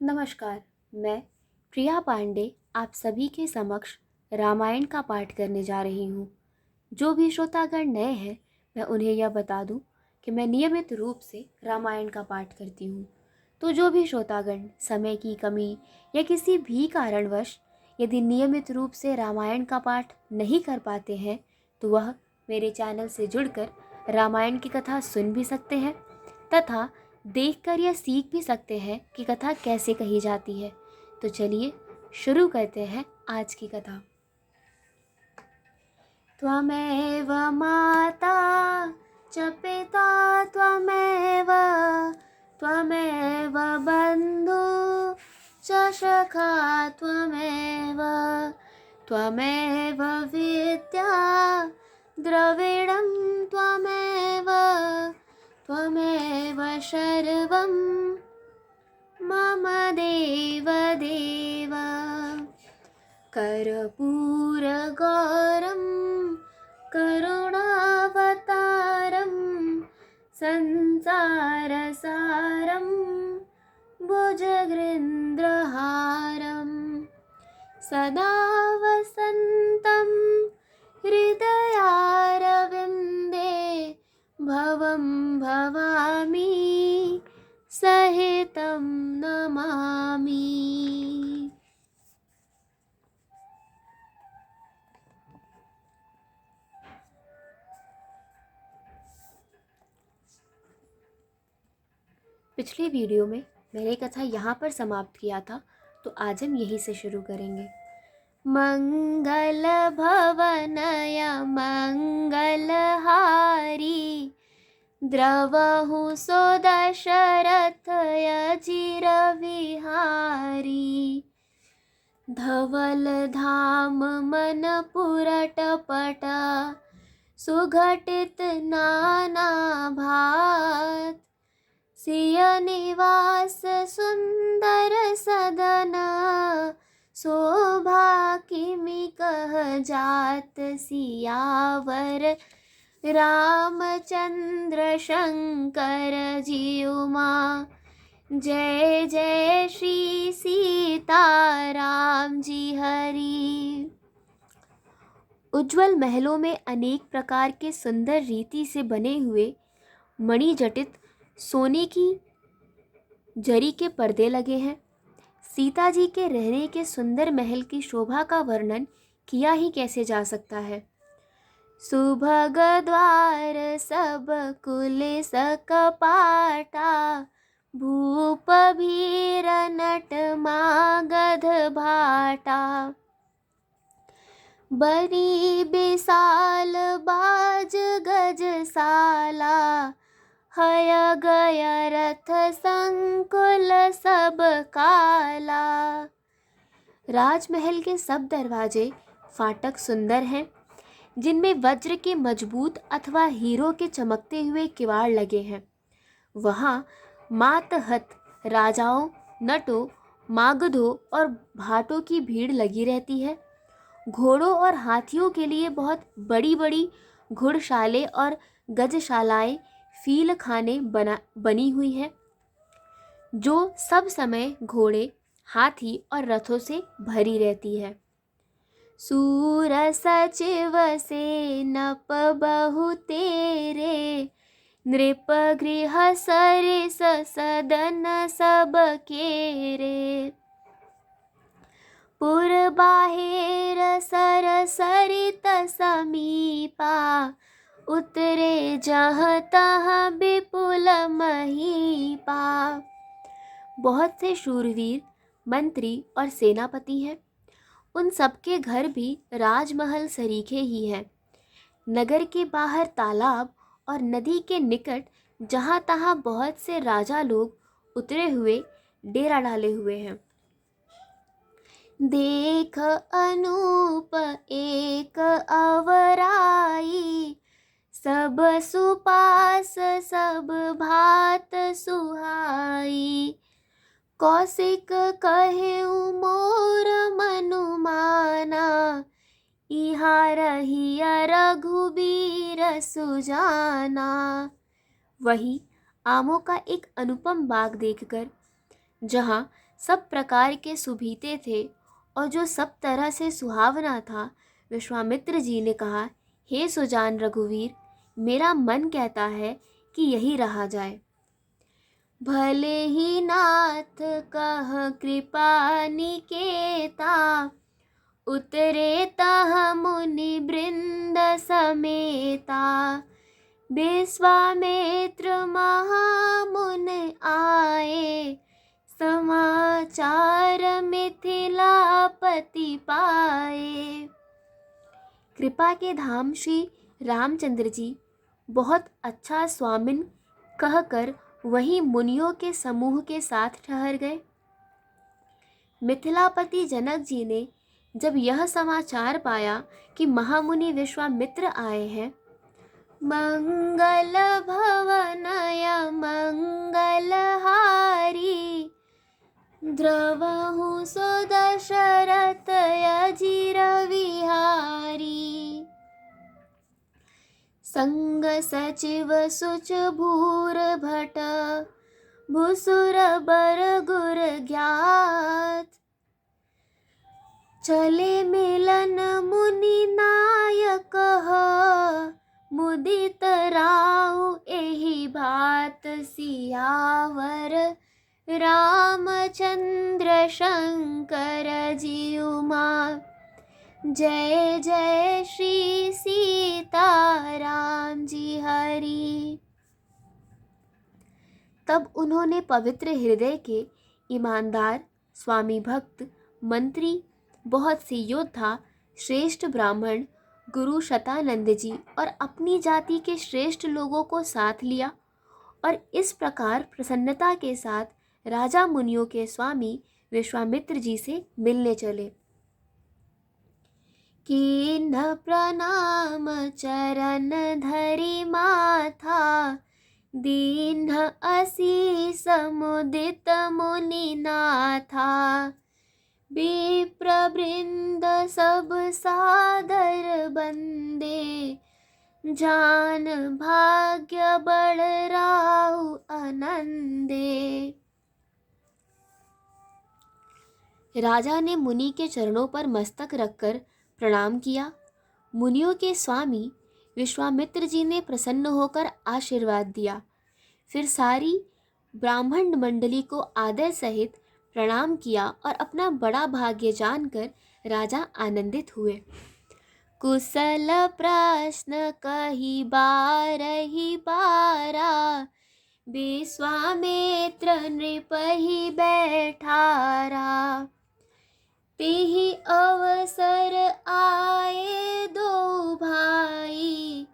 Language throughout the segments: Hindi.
नमस्कार। मैं प्रिया पांडे आप सभी के समक्ष रामायण का पाठ करने जा रही हूँ। जो भी श्रोतागण नए हैं, मैं उन्हें यह बता दूँ कि मैं नियमित रूप से रामायण का पाठ करती हूँ। तो जो भी श्रोतागण समय की कमी या किसी भी कारणवश यदि नियमित रूप से रामायण का पाठ नहीं कर पाते हैं, तो वह मेरे चैनल से जुड़कर रामायण की कथा सुन भी सकते हैं तथा देखकर यह सीख भी सकते हैं कि कथा कैसे कही जाती है। तो चलिए शुरू करते हैं आज की कथा। त्वमेव माता च पिता त्वमेव त्वमेव बन्धु च सखा त्वमेव त्वमेव विद्या द्रविणं त्वमेव त्वमेव सर्वं मम देव देव। कर्पूरगौरं करुणावतारं संसारसारं भुजगेन्द्रहारं सदा वसन्तं हृदयारविन्दे भवं भवामि सहितं नमामि। पिछले वीडियो में मैंने कथा यहाँ पर समाप्त किया था, तो आज हम यहीं से शुरू करेंगे। मंगल भवनय मंगलहारी द्रवहु सो दशरथय चिरविहारी धवल धाम मन पुरटपट सुघटित नाना भात सिय निवास सुंदर सदन शोभा किमि कह जात सियावर रामचंद्र शंकर जीउमा जय जय श्री सीताराम जी हरि। उज्ज्वल महलों में अनेक प्रकार के सुंदर रीति से बने हुए मणिजटित सोने की जरी के पर्दे लगे हैं। सीता जी के रहने के सुंदर महल की शोभा का वर्णन किया ही कैसे जा सकता है। सुभग द्वार सब कुलिस कपाटा भूप भीर नट मागध भाटा बड़ी विशाल बाज गजसाला हय गय रथ संकुल सब काला। राजमहल के सब दरवाजे फाटक सुंदर हैं, जिनमें वज्र के मजबूत अथवा हीरो के चमकते हुए किवाड़ लगे हैं। वहाँ मातहत राजाओं, नटों, मागधों और भाटों की भीड़ लगी रहती है। घोड़ों और हाथियों के लिए बहुत बड़ी बड़ी घुड़शालें और गजशालाएं फील खाने बनी हुई है, जो सब समय घोड़े, हाथी और रथों से भरी रहती है। सूर सचिव से नप बहु तेरे नृप गृह सरिस सदन सब केरे पुर बाहेर सर सरित समीपा उतरे जहाँ तहाँ विपुल महीपा। बहुत से शूरवीर, मंत्री और सेनापति हैं। उन सबके घर भी राजमहल सरीखे ही हैं। नगर के बाहर तालाब और नदी के निकट जहाँ तहाँ बहुत से राजा लोग उतरे हुए डेरा डाले हुए हैं। देख अनूप एक अवराई सब सुपास सब भात सुहाई कौशिक कहे मोर मनुमाना इहाँ रहिया रघुबीर सुजाना। वही आमों का एक अनुपम बाग देखकर, जहाँ सब प्रकार के सुभीते थे और जो सब तरह से सुहावना था, विश्वामित्र जी ने कहा, हे सुजान रघुवीर, मेरा मन कहता है कि यही रहा जाए। भले ही नाथ कह कृपा निकेता, उतरे तह मुनि वृंद समेता। विश्वामित्र महामुन आए, समाचार मिथिलापति पाए। कृपा के धाम श्री रामचंद्र जी बहुत अच्छा स्वामिन कहकर वहीं मुनियों के समूह के साथ ठहर गए। मिथिलापति जनक जी ने जब यह समाचार पाया कि महामुनि विश्वामित्र आए हैं, मंगल भवनय मंगलहारी, द्रवहु सो दशरथ अजिर विहारी। संग सचिव सुच भूर भट, भूसुर बर गुर ज्ञात। चले मिलन मुनि नायक, मुदित राउ एहि भात। सियावर रामचंद्र शंकर जी उमा, जय जय श्री सीताराम जी हरि। तब उन्होंने पवित्र हृदय के ईमानदार, स्वामी भक्त, मंत्री, बहुत से योद्धा, श्रेष्ठ ब्राह्मण, गुरु शतानंद जी और अपनी जाति के श्रेष्ठ लोगों को साथ लिया और इस प्रकार प्रसन्नता के साथ राजा मुनियों के स्वामी विश्वामित्र जी से मिलने चले। कीन्ह प्रणाम चरण धरि माथा, दीन्ह असीस मुदित मुनि नाथा। विप्रवृंद सब सादर बंदे, जान भाग्य बड़ राउ आनंदे। राजा ने मुनि के चरणों पर मस्तक रखकर प्रणाम किया। मुनियों के स्वामी विश्वामित्र जी ने प्रसन्न होकर आशीर्वाद दिया। फिर सारी ब्राह्मण मंडली को आदर सहित प्रणाम किया और अपना बड़ा भाग्य जानकर राजा आनंदित हुए। कुशल प्रश्न कही बारही बारा, विश्वामित्र नृपहि बैठारा। तेहि अवसर आए दो भाई,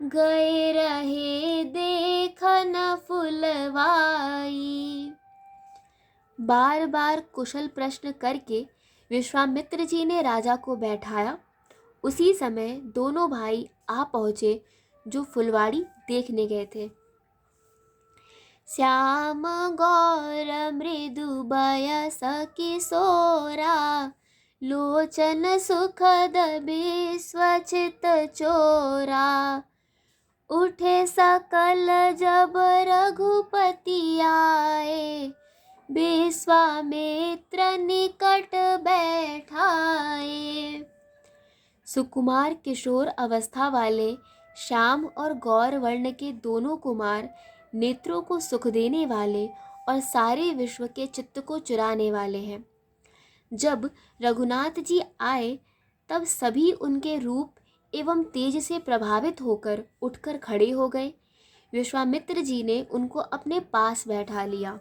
गए रहे देखन फुलवाई। बार बार कुशल प्रश्न करके विश्वामित्र जी ने राजा को बैठाया। उसी समय दोनों भाई आ पहुँचे जो फुलवाड़ी देखने गए थे। श्याम गौर मृदु बयस किशोरा, लोचन सुखद विश्वचित चोरा। उठे सकल जब रघुपति आए, विश्वामित्र निकट बैठाए। सुकुमार किशोर अवस्था वाले श्याम और गौर वर्ण के दोनों कुमार नेत्रों को सुख देने वाले और सारे विश्व के चित्त को चुराने वाले हैं। जब रघुनाथ जी आए तब सभी उनके रूप एवं तेज से प्रभावित होकर उठकर खड़े हो गए। विश्वामित्र जी ने उनको अपने पास बैठा लिया।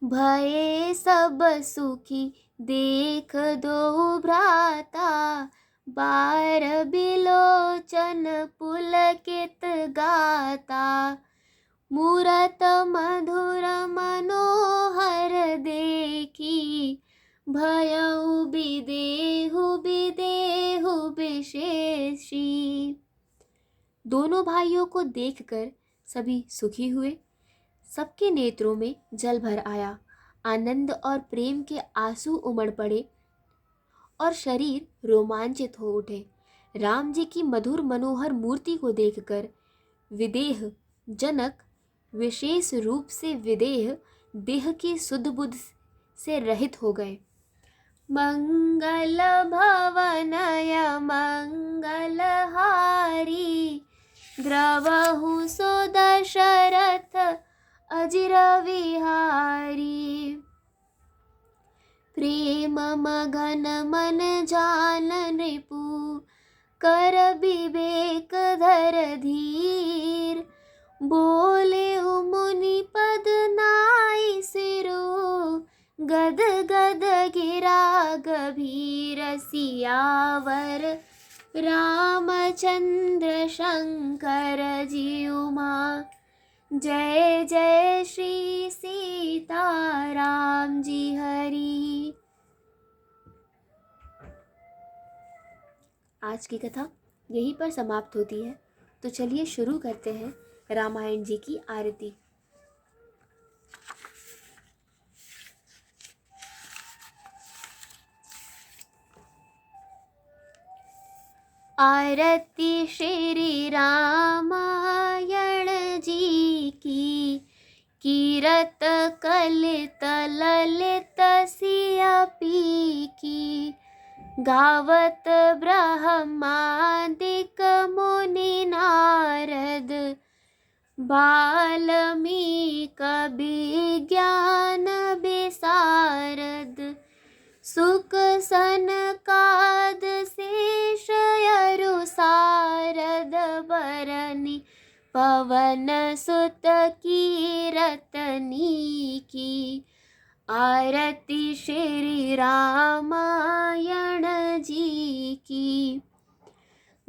भये सब सुखी देख दो भ्राता, बार बिलोचन पुलकित गाता। मूरत मधुर मनोहर देखी, भयउ बिदेहु बिदेहु विशेषी। दोनों भाइयों को देखकर सभी सुखी हुए। सबके नेत्रों में जल भर आया। आनंद और प्रेम के आंसू उमड़ पड़े और शरीर रोमांचित हो उठे। राम जी की मधुर मनोहर मूर्ति को देखकर विदेह जनक, विशेष रूप से विदेह देह की सुध बुध से रहित हो गए। मंगल भवनय मंगलहारी, द्रवहु सो दशरथ अजिर विहारी। प्रेम मगन मन जान नृपु, कर विवेक धर धीर। बोले मुनि पद नाई सिरु, गद गद गिरा गभीर। सियावर रामचंद्र शंकर जी उमा, जय जय श्री सीताराम जी हरि। आज की कथा यहीं पर समाप्त होती है। तो चलिए शुरू करते हैं रामायण जी की आरती। आरती श्री रामायण जी की, कीरत कलित ललित सियपी की। गावत ब्रह्मादिक मुनि नारद, बाल्मीक विज्ञान विशारद। सुक सनकाद शेष यरु सारद, बरनी पवन सुत कीरतनी की। आरती श्री रामायण जी की।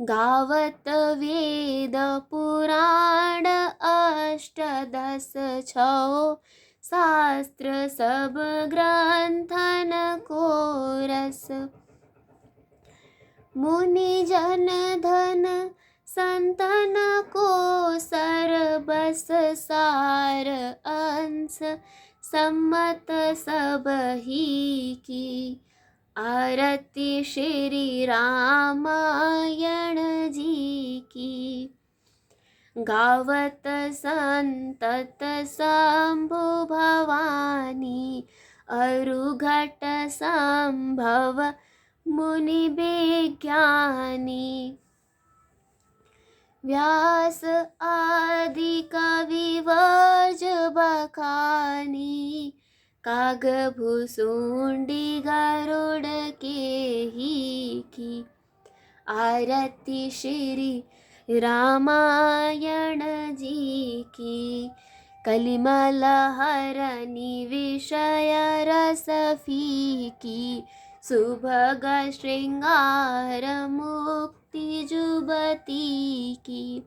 गावत वेद पुराण अष्टदश छौ, शास्त्र सब ग्रंथन को रस। मुनि जन धन संतन को सर्वस सार, अंश सम्मत सब ही की। आरती श्री रामायण जी की। गावत संतत शंभु भवानी, अरुघट संभव मुनि विज्ञानी। व्यास आदि कवि वर्ज बखानी, काग भुसुंडी गरुड़ के ही की। आरती श्री रामायण जी की। कलिमल हरनि विषय रस फीकी, सुभग श्रृंगार मुक्ति जुबती की।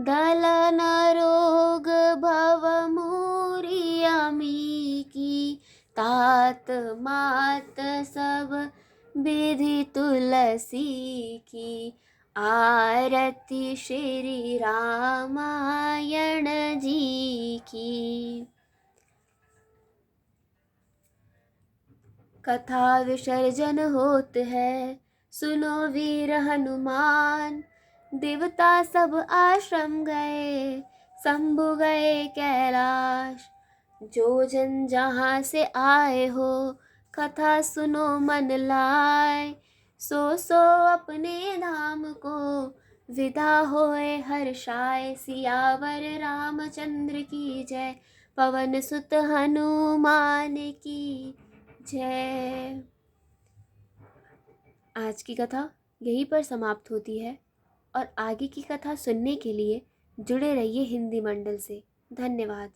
दलन रोग भव मूरी अमी की, तात मात सब विधि तुलसी की। आरती श्री रामायण जी की। कथा विसर्जन होत है, सुनो वीर हनुमान। देवता सब आश्रम गए, शंभु गए कैलाश। जो जन जहाँ से आए हो, कथा सुनो मन लाए। सो सो अपने धाम को विदा होए हर्षाय। सियावर रामचंद्र की जय, पवन सुत हनुमान की जय। आज की कथा यहीं पर समाप्त होती है और आगे की कथा सुनने के लिए जुड़े रहिए हिंदी मंडल से। धन्यवाद।